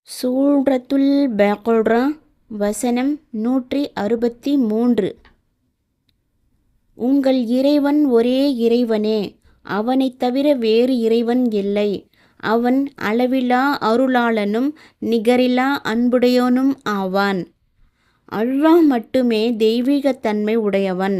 சூரத்துல் பக்ரா வசனம் 163. உங்கள் இறைவன் ஒரே இறைவனே, அவனைத் தவிர வேறு இறைவன் இல்லை. அவன் அளவிலா அருளாளனும் நிகரிலா அன்புடையோனும் ஆவான். அல்லாஹ் மட்டுமே தெய்வீகத்தன்மை உடையவன்.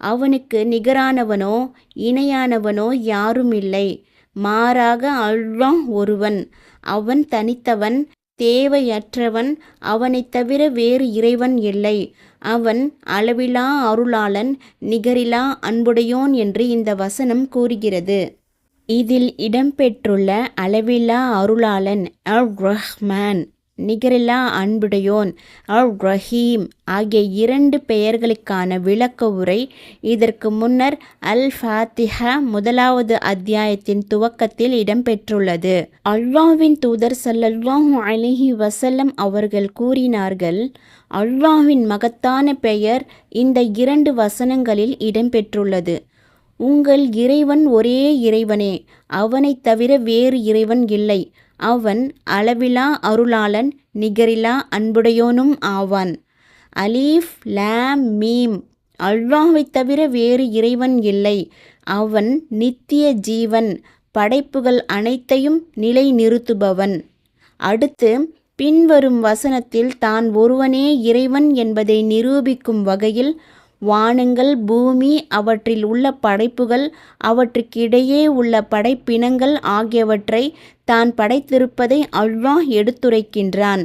அவனுக்கு நிகரானவனோ இணையானவனோ யாருமில்லை. மாறாக அல்லாஹ் ஒருவன். அவன் தனித்தவன், தேவையற்றவன். அவனைத் தவிர வேறு இறைவன் இல்லை. அவன் அளவிலா அருளாளன், நிகரிலா அன்புடையோன் என்று இந்த வசனம் கூறுகிறது. இதில் இடம்பெற்றுள்ள அளவிலா அருளாளன் அர் ரஹ்மான், நிகரிலா அன்புடையோன் அர் ரஹீம் ஆகிய இரண்டு பெயர்களுக்கான விளக்க உரை இதற்கு முன்னர் அல்-ஃபாத்திஹா 1வது அத்தியாயத்தின் துவக்கத்தில் இடம்பெற்றுள்ளது. அல்லாஹ்வின் தூதர் ஸல்லல்லாஹு அலைஹி வஸல்லம் அவர்கள் கூறினார்கள், அல்லாஹ்வின் மகத்தான பெயர் இந்த இரண்டு வசனங்களில் இடம்பெற்றுள்ளது. உங்கள் இறைவன் ஒரே இறைவனே, அவனைத் தவிர வேறு இறைவன் இல்லை. அவன் அளவிலா அருளாளன், நிகரிலா அன்புடையோனும் ஆவான். அலீஃப் லாம் மீம். அல்லாஹ்வைத் தவிர வேறு இறைவன் இல்லை. அவன் நித்திய ஜீவன், படைப்புகள் அனைத்தையும் நிலைநிறுத்துபவன். அடுத்து பின்வரும் வசனத்தில் தான் ஒருவனே இறைவன் என்பதை நிரூபிக்கும் வகையில் வானங்கள், பூமி, அவற்றில் உள்ள படைப்புகள், அவற்றுக்கிடையே உள்ள படைப்பினங்கள் ஆகியவற்றை தான் படைத்திருப்பதை அல்லாஹ் எடுத்துரைக்கின்றான்.